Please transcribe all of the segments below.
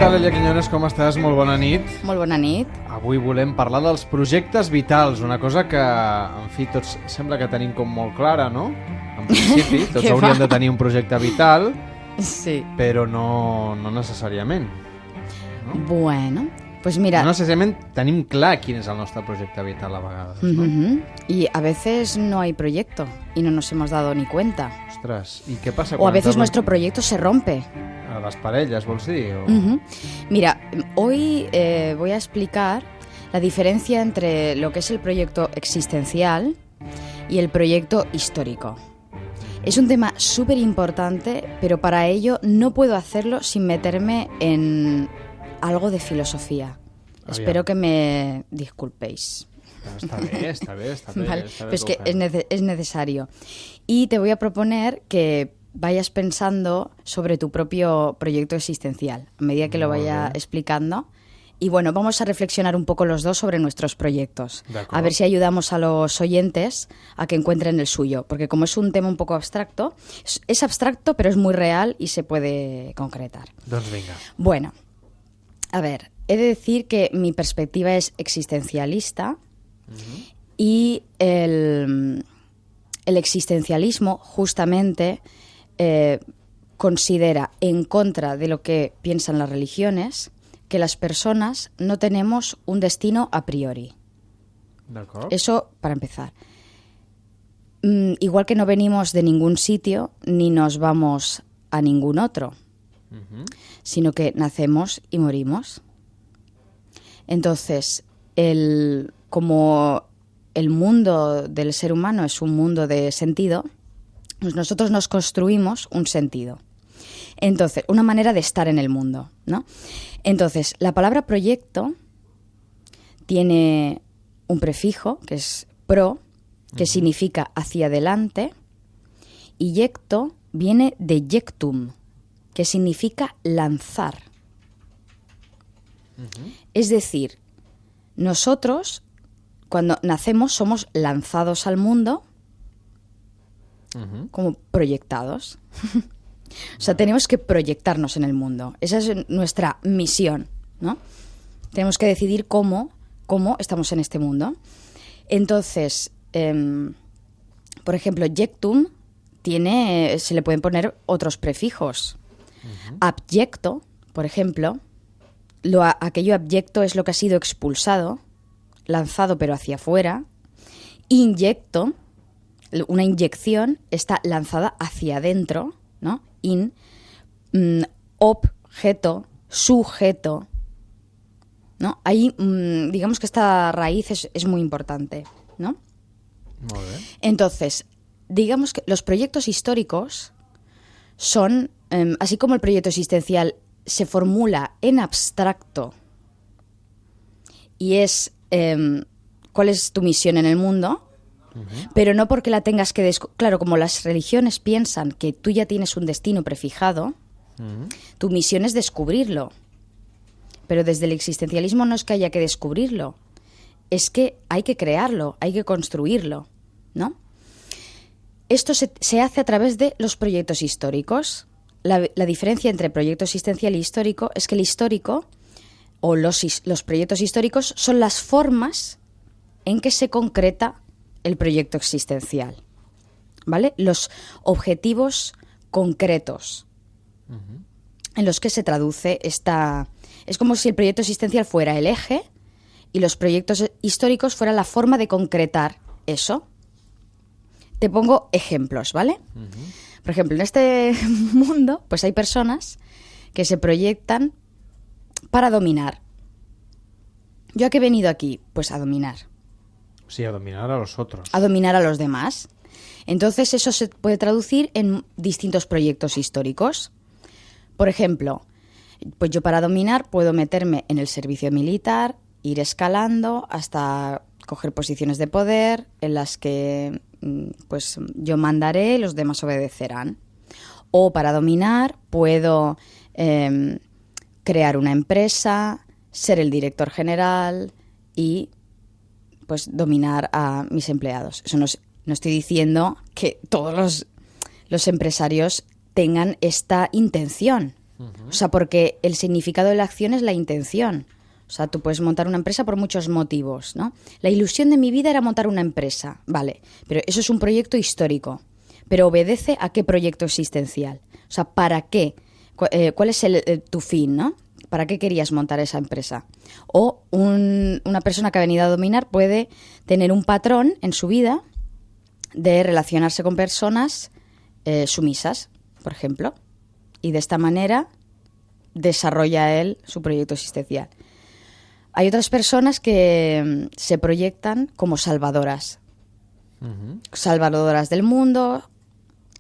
tal, Elia Quiñones? Com estàs? Molt bona nit. Molt bona nit. Avui volem parlar dels projectes vitals, una cosa que, en fi, tots sembla que tenim com molt clara, no? En principi, tots hauríem de tenir un projecte vital, sí, però no necessàriament. No? Bueno, pues mira... No necessàriament tenim clar quin és el nostre projecte vital a vegades, no? Y a veces no hay proyecto y no nos hemos dado ni cuenta. Ostras, ¿y qué pasa? O a veces nuestro proyecto se rompe. A les parelles, vols dir? O... Mira, hoy voy a explicar la diferencia entre lo que es el proyecto existencial y el proyecto histórico. Es un tema súper importante, pero para ello no puedo hacerlo sin meterme en algo de filosofía. Espero que me disculpéis. Está bien. Vale, pero es que es necesario. Y te voy a proponer que vayas pensando sobre tu propio proyecto existencial a medida que lo vaya explicando. Y bueno, vamos a reflexionar un poco los dos sobre nuestros proyectos. A ver si ayudamos a los oyentes a que encuentren el suyo. Porque como es un tema un poco abstracto, es abstracto pero es muy real y se puede concretar. Doncs venga. Bueno, a ver, he de decir que mi perspectiva es existencialista y el existencialismo justamente considera, en contra de lo que piensan las religiones, que las personas no tenemos un destino a priori. Eso para empezar. Igual que no venimos de ningún sitio ni nos vamos a ningún otro, sino que nacemos y morimos. Entonces, como el mundo del ser humano es un mundo de sentido, pues nosotros nos construimos un sentido. Entonces, una manera de estar en el mundo, ¿no? Entonces, la palabra proyecto tiene un prefijo, que es pro, que significa hacia adelante, y yecto viene de yectum, que significa lanzar. Es decir, nosotros, cuando nacemos, somos lanzados al mundo como proyectados. O sea, tenemos que proyectarnos en el mundo. Esa es nuestra misión, ¿no? Tenemos que decidir cómo estamos en este mundo. Entonces, por ejemplo, yectum se le pueden poner otros prefijos. Abyecto, por ejemplo, aquello abyecto es lo que ha sido expulsado, lanzado pero hacia afuera. Inyecto, una inyección, está lanzada hacia adentro, ¿no? Objeto, sujeto, ¿no? Ahí, digamos que esta raíz es muy importante, ¿no? Muy bien. Entonces, digamos que los proyectos históricos son, así como el proyecto existencial se formula en abstracto y es cuál es tu misión en el mundo, pero no porque la tengas que... Claro, como las religiones piensan que tú ya tienes un destino prefijado, tu misión es descubrirlo. Pero desde el existencialismo no es que haya que descubrirlo, es que hay que crearlo, hay que construirlo, ¿no? Esto se hace a través de los proyectos históricos. La diferencia entre proyecto existencial y histórico es que el histórico o los proyectos históricos son las formas en que se concreta el proyecto existencial, ¿vale? Los objetivos concretos en los que se traduce esta... Es como si el proyecto existencial fuera el eje y los proyectos históricos fueran la forma de concretar eso. Te pongo ejemplos, ¿vale? Por ejemplo, en este mundo, pues hay personas que se proyectan para dominar. ¿Yo a qué he venido aquí? Pues a dominar. Sí, a dominar a los otros. A dominar a los demás. Entonces eso se puede traducir en distintos proyectos históricos. Por ejemplo, pues yo para dominar puedo meterme en el servicio militar, ir escalando hasta coger posiciones de poder en las que pues yo mandaré, los demás obedecerán. O para dominar puedo crear una empresa, ser el director general y pues dominar a mis empleados. Eso no estoy diciendo que todos los empresarios tengan esta intención, O sea, porque el significado de la acción es la intención. O sea, tú puedes montar una empresa por muchos motivos, ¿no? La ilusión de mi vida era montar una empresa, vale, pero eso es un proyecto histórico. Pero ¿obedece a qué proyecto existencial? O sea, ¿para qué? ¿Cuál es tu fin, no? ¿Para qué querías montar esa empresa? O una persona que ha venido a dominar puede tener un patrón en su vida de relacionarse con personas sumisas, por ejemplo, y de esta manera desarrolla él su proyecto existencial. Hay otras personas que se proyectan como salvadoras. Salvadoras del mundo,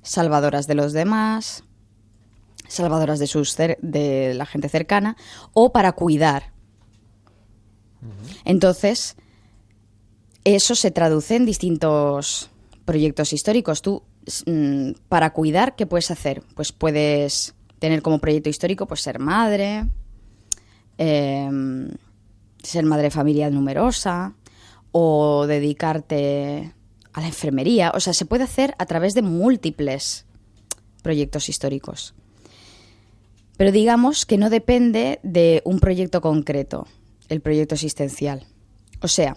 salvadoras de los demás, salvadoras de la gente cercana, o para cuidar. Entonces, eso se traduce en distintos proyectos históricos. Tú, para cuidar, ¿qué puedes hacer? Pues puedes tener como proyecto histórico pues ser madre, ser madre de familia numerosa, o dedicarte a la enfermería. O sea, se puede hacer a través de múltiples proyectos históricos. Pero digamos que no depende de un proyecto concreto, el proyecto existencial. O sea,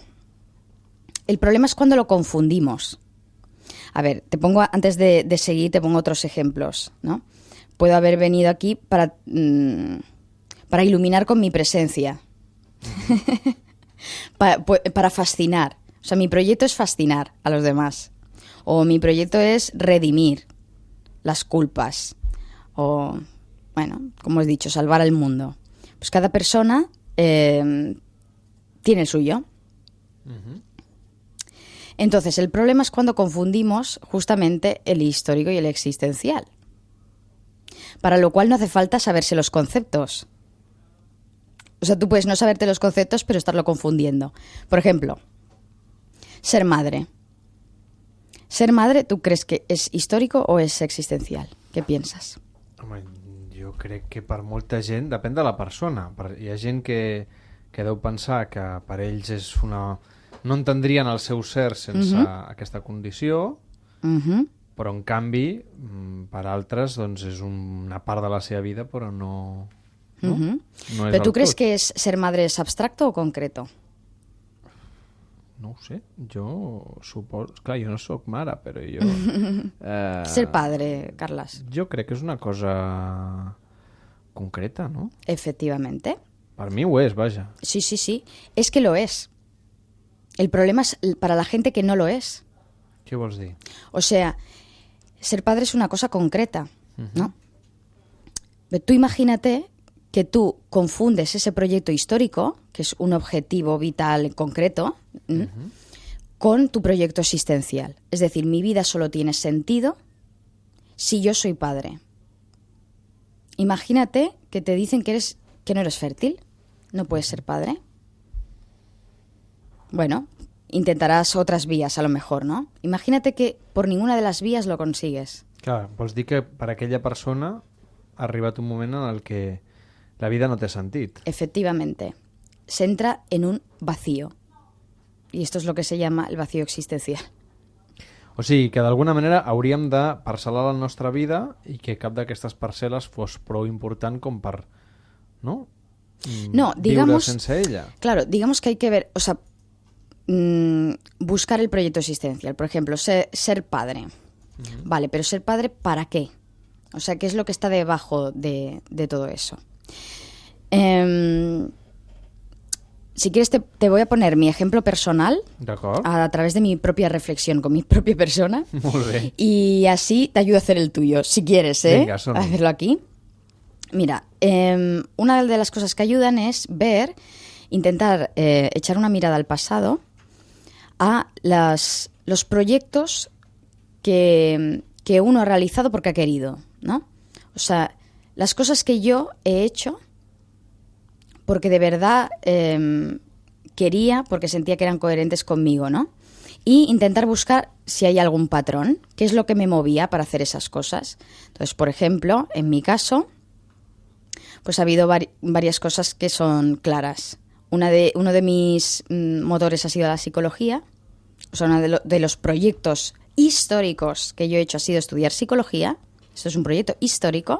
el problema es cuando lo confundimos. A ver, antes de seguir, te pongo otros ejemplos, ¿no? Puedo haber venido aquí para iluminar con mi presencia. para fascinar. O sea, mi proyecto es fascinar a los demás. O mi proyecto es redimir las culpas. O, bueno, como he dicho, salvar al mundo. Pues cada persona tiene el suyo. Entonces, el problema es cuando confundimos justamente el histórico y el existencial. Para lo cual no hace falta saberse los conceptos. O sea, tú puedes no saberte los conceptos, pero estarlo confundiendo. Por ejemplo, ser madre. Ser madre, ¿tú crees que és històrico o és existencial? Què pienses? Home, jo crec que per molta gent, depèn de la persona. Hi ha gent que deu pensar que per ells és una... no entendrien el seu ser sense aquesta condició, però en canvi, per altres, doncs és una part de la seva vida, però no... No? No és ¿Pero tú crees tot. que ser madre es abstracto o concreto? No ho sé, jo suposo... Clar, jo no sóc mare, però jo... Ser padre, Carles. Jo crec que és una cosa concreta, no? Efectivamente. Per mi ho és, vaja. Sí, sí, sí. Es que lo es. El problema es para la gente que no lo es. Què vols dir? O sea, ser padre es una cosa concreta, ¿no? Pero tú imagínate que tú confundes ese proyecto histórico, que es un objetivo vital concreto, con tu proyecto existencial. Es decir, mi vida solo tiene sentido si yo soy padre. Imagínate que te dicen que no eres fértil, no puedes ser padre. Bueno, intentarás otras vías a lo mejor, ¿no? Imagínate que por ninguna de las vías lo consigues. Clar, vols dir que per aquella persona ha arribat un moment en el que la vida no té sentit. Efectivamente. Se entra en un vacío. Y esto es lo que se llama el vacío existencial. O sigui, que d'alguna manera hauríem de parcel·lar la nostra vida i que cap d'aquestes parcel·les fos prou important com per, no? No, digamos... Viure sense ella. Claro, digamos que hay que ver, o sea, buscar el proyecto existencial. Por ejemplo, ser padre. Vale, pero ser padre, ¿para qué? O sea, ¿qué es lo que está debajo de todo eso? Si quieres te voy a poner mi ejemplo personal a través de mi propia reflexión con mi propia persona. Molt bé. Y así te ayudo a hacer el tuyo, si quieres, Venga, som-hi. hacerlo aquí. Mira, una de las cosas que ayudan es intentar echar una mirada al pasado a los proyectos que uno ha realizado porque ha querido, ¿no? O sea, las cosas que yo he hecho porque de verdad quería, porque sentía que eran coherentes conmigo, ¿no? Y intentar buscar si hay algún patrón, qué es lo que me movía para hacer esas cosas. Entonces, por ejemplo, en mi caso, pues ha habido varias cosas que son claras. Uno de mis motores ha sido la psicología. O sea, uno de los proyectos históricos que yo he hecho ha sido estudiar psicología. Esto es un proyecto histórico.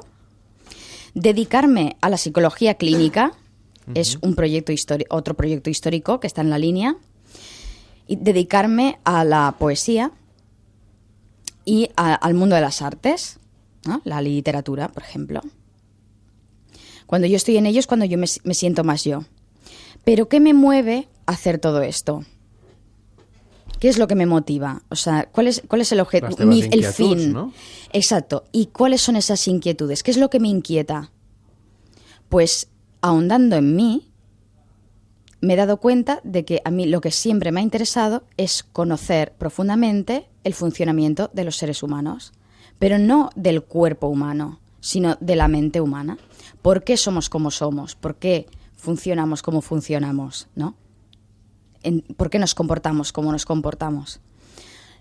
dedicarme a la psicología clínica, es un proyecto otro proyecto histórico que está en la línea, y dedicarme a la poesía y al mundo de las artes, ¿no? La literatura, por ejemplo. Cuando yo estoy en ello es cuando yo me siento más yo. Pero ¿qué me mueve a hacer todo esto? ¿Qué es lo que me motiva? O sea, ¿cuál es el objetivo? El fin. ¿No? Exacto. ¿Y cuáles son esas inquietudes? ¿Qué es lo que me inquieta? Pues ahondando en mí, me he dado cuenta de que a mí lo que siempre me ha interesado es conocer profundamente el funcionamiento de los seres humanos, pero no del cuerpo humano, sino de la mente humana. ¿Por qué somos como somos? ¿Por qué funcionamos como funcionamos? ¿No? ¿Por qué nos comportamos como nos comportamos?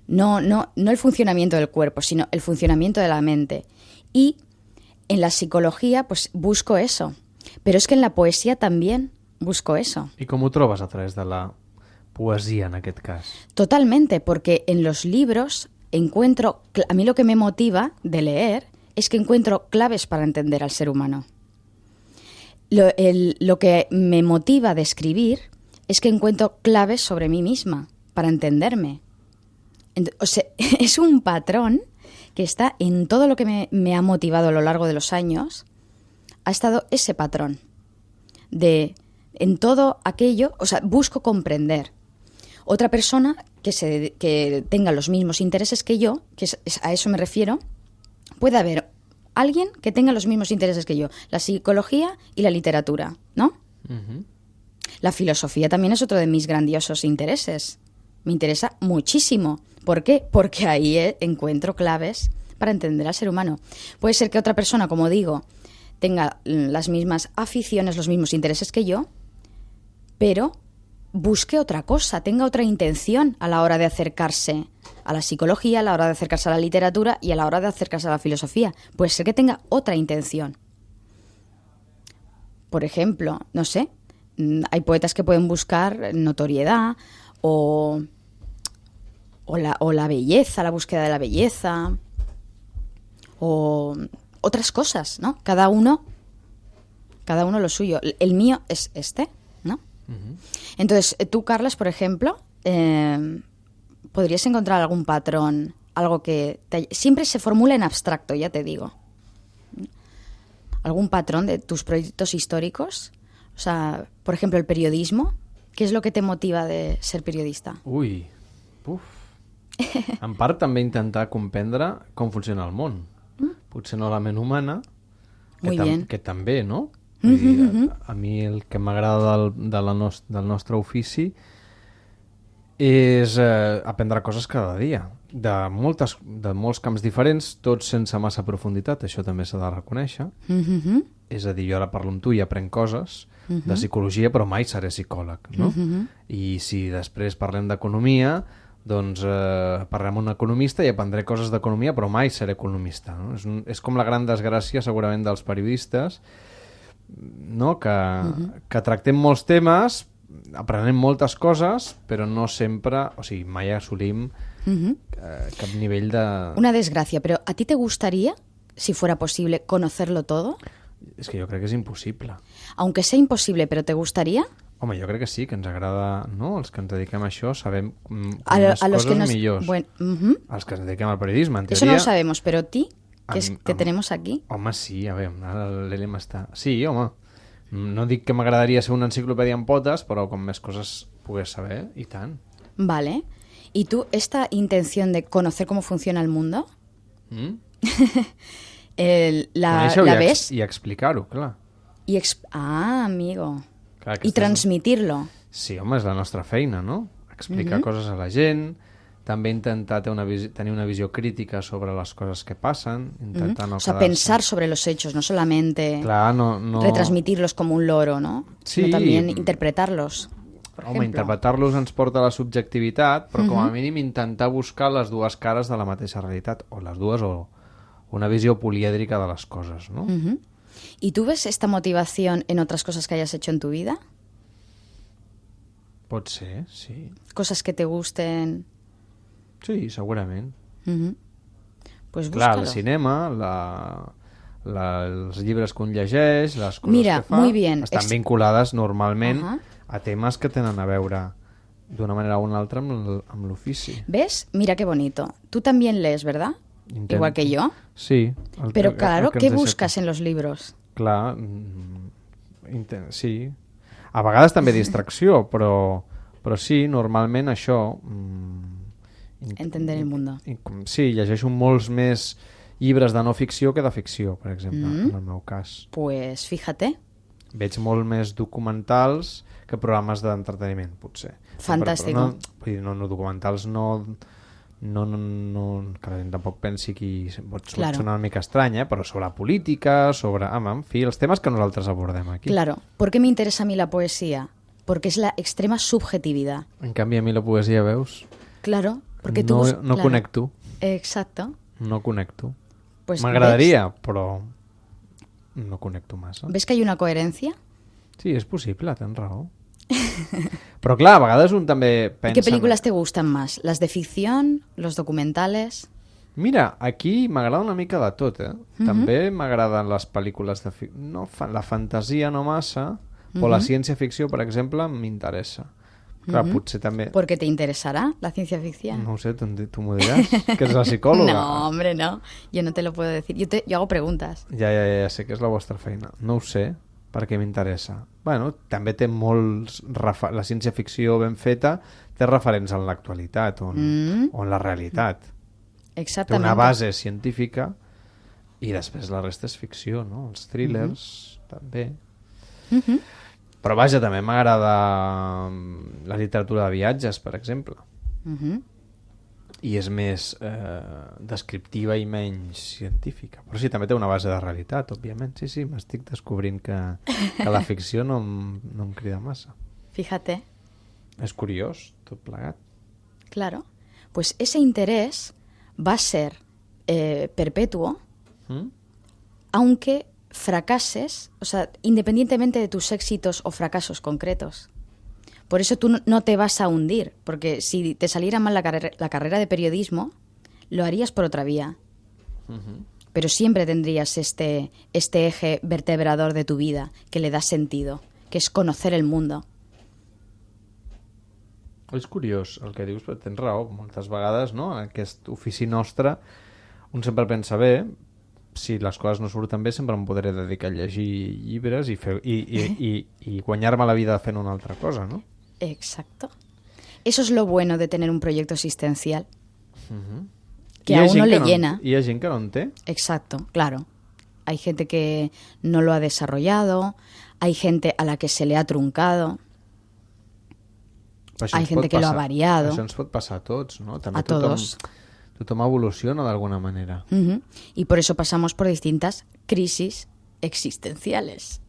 No el funcionamiento del cuerpo, sino el funcionamiento de la mente. Y en la psicología, pues busco eso. Pero es que en la poesía también busco eso. I com ho trobes a través de la poesia, en aquest cas? Totalmente, porque en los libros encuentro... A mí lo que me motiva de leer es que encuentro claves para entender al ser humano. Lo que me motiva de escribir es que encuentro claves sobre mí misma para entenderme. O sea, es un patrón que está en todo lo que me ha motivado a lo largo de los años. Ha estado ese patrón en todo aquello, o sea, busco comprender. Otra persona que tenga los mismos intereses que yo, a eso me refiero, puede haber alguien que tenga los mismos intereses que yo, la psicología y la literatura, ¿no? Uh-huh. La filosofía también es otro de mis grandiosos intereses. Me interesa muchísimo. ¿Por qué? Porque ahí encuentro claves para entender al ser humano. Puede ser que otra persona, como digo, tenga las mismas aficiones, los mismos intereses que yo, pero busque otra cosa, tenga otra intención a la hora de acercarse a la psicología, a la hora de acercarse a la literatura y a la hora de acercarse a la filosofía. Puede ser que tenga otra intención. Por ejemplo, no sé, hay poetas que pueden buscar notoriedad o la belleza, la búsqueda de la belleza o otras cosas, ¿no? Cada uno lo suyo. El mío es este, ¿no? Uh-huh. Entonces, tú, Carles, por ejemplo, podrías encontrar algún patrón, algo que siempre se formula en abstracto, ya te digo. ¿Algún patrón de tus proyectos históricos? O sea, por ejemplo, el periodismo. ¿Qué es lo que te motiva de ser periodista? Ui, puf. En part també intentar comprendre com funciona el món. Potser no la ment humana, que també, no? Vull dir, a mi el que m'agrada del nostre ofici és aprendre coses cada dia, de molts camps diferents, tots sense massa profunditat, això també s'ha de reconèixer. És a dir, jo ara parlo amb tu i aprenc coses de psicologia, però mai seré psicòleg, no? I si després parlem d'economia, doncs parlem amb un economista i aprendré coses d'economia, però mai seré economista, no? És com la gran desgràcia, segurament, dels periodistes, no? Que tractem molts temes, aprenem moltes coses, però no sempre, o sigui, mai assolim cap nivell de... Una desgracia, pero ¿a ti te gustaría, si fuera posible, conocerlo todo? És que jo crec que és impossible. Aunque sea imposible, pero ¿te gustaría? Home, jo crec que sí, que ens agrada, no? Els que ens dediquem a això sabem més coses millors. Bueno, Els que ens dediquem al periodisme, en teoria... Eso no lo sabemos, pero a ti, que tenemos aquí... Home, sí, a veure, ara l'Elem està... Sí, home, no dic que m'agradaria ser una enciclopèdia en potes, però com més coses pogués saber, i tant. Vale. ¿Y tú, esta intención de conocer cómo funciona el mundo, la ves? I explicar-ho, clar. Amigo. Clar, I transmitir-lo. Sí, home, és la nostra feina, no? Explicar coses a la gent, també intentar tenir una visió crítica sobre les coses que passen, intentar no o sea, pensar sobre los hechos, no solamente retransmitirlos como un loro, ¿no? Sí. Sino también interpretarlos. Home, interpretar-los ens porta a la subjectivitat, però com a mínim intentar buscar les dues cares de la mateixa realitat, o les dues, o una visió polièdrica de les coses, ¿no? ¿Y tú ves esta motivación en otras cosas que hayas hecho en tu vida? Pot ser, sí. Cosas que te gusten... Sí, segurament. Pues clar, búscalo. el cinema, els llibres que un llegeix, les coses Mira, que fa, muy bien. estan vinculades normalment Ajá. a temes que tenen a veure d'una manera o una altra amb l'ofici. ¿Ves? Mira qué bonito. Tú también lees, ¿verdad? Intento. Igual que yo. Sí. Pero claro, ¿qué ens deixa buscas en los libros? Clar, sí. A vegades també distracció, però sí, normalment això... Entender el mundo. Sí, llegeixo molts més llibres de no ficció que de ficció, per exemple, en el meu cas. Pues fíjate. Veig molt més documentals que programes d'entreteniment, potser. Fantàstic. Però vull dir, no documentals que la gent tampoc pensi que pot Claro. sonar una mica estrany, però sobre política, sobre... en fi, els temes que nosaltres abordem aquí. Claro. ¿Por qué me interesa a mí la poesía? Porque es la extrema subjetividad. En canvi, a mi la poesia, veus? Claro, porque tú... No claro. connecto. Exacto. No connecto. Pues M'agradaria, però no connecto massa. ¿Ves que hay una coherencia? Sí, és possible, tens raó. Però clar, a vegades un també pensa... ¿Y qué películas te gustan más? ¿Las de ficción? ¿Los documentales? Mira, aquí m'agrada una mica de tot, eh? També m'agraden les pel·lícules de ficció. La fantasia no massa, o la ciència-ficció, per exemple, m'interessa. Clar, potser també... ¿Por qué te interesará la ciencia ficción? No ho sé, tu m'ho diràs, que és la psicòloga. No, hombre, no. Yo no te lo puedo decir. Yo hago preguntas. Ja sé que és la vostra feina. No ho sé, perquè m'interessa. Bueno, també té molts... La ciència-ficció ben feta té referents en l'actualitat o en la realitat. Té Exactament. una base científica i després la resta és ficció, no? Els thrillers, també. Però vaja, també m'agrada la literatura de viatges, per exemple. I és més descriptiva i menys científica. Però sí, també té una base de realitat, òbviament. Sí, m'estic descobrint que la ficció no em crida massa. Fíjate. És curiós, tot plegat. Claro. Pues ese interés va a ser perpetuo, aunque fracases, o sea, independientemente de tus éxitos o fracasos concretos. Por eso tú no te vas a hundir, porque si te saliera mal la carrera de periodismo, lo harías por otra vía. Pero siempre tendrías este eje vertebrador de tu vida que le da sentido, que es conocer el mundo. És curiós el que dius, però tens raó. Moltes vegades, no? En aquest ofici nostre, un sempre pensa bé, si les coses no surten bé, sempre em podré dedicar a llegir llibres i guanyar-me la vida fent una altra cosa, no? Exacto. Eso es lo bueno de tener un proyecto existencial. Que I a uno le llena. Hi ha gent que no en té? Exacto, claro. Hay gente que no lo ha desarrollado, hay gente a la que se le ha truncado, hay gente que lo ha variado. Això ens pot passar a tots, no? També A todos. Tothom evoluciona d'alguna manera. Y por eso pasamos por distintas crisis existenciales.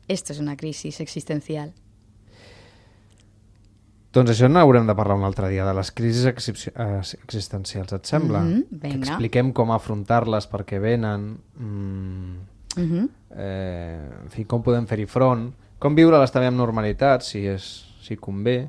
Esto es una crisis existencial. Doncs això n'haurem de parlar un altre dia, de les crisis existencials, et sembla? Vinga. Que expliquem com afrontar-les perquè venen, en fi, com podem fer-hi front, com viure-les també amb normalitat, si convé.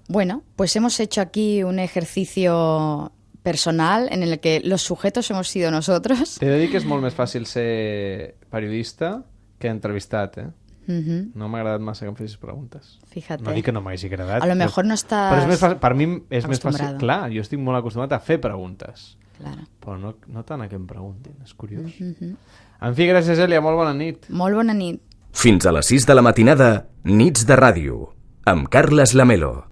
Bueno, pues hemos hecho aquí un ejercicio personal en el que los sujetos hemos sido nosotros. T'he de dir que és molt més fàcil ser periodista que entrevistat, eh? No m'ha agradat massa que em fessis preguntes. Fíjate. No dic que no m'hagi agradat. A lo mejor no estàs però és més fàcil, per mi és més fàcil. acostumbrado. Clar, jo estic molt acostumat a fer preguntes. Claro. Però no tant a que em preguntin, és curiós. En fi, gràcies, Èlia, molt bona nit. Molt bona nit. Fins a les 6 de la matinada, Nits de Ràdio, amb Carles Lamelo.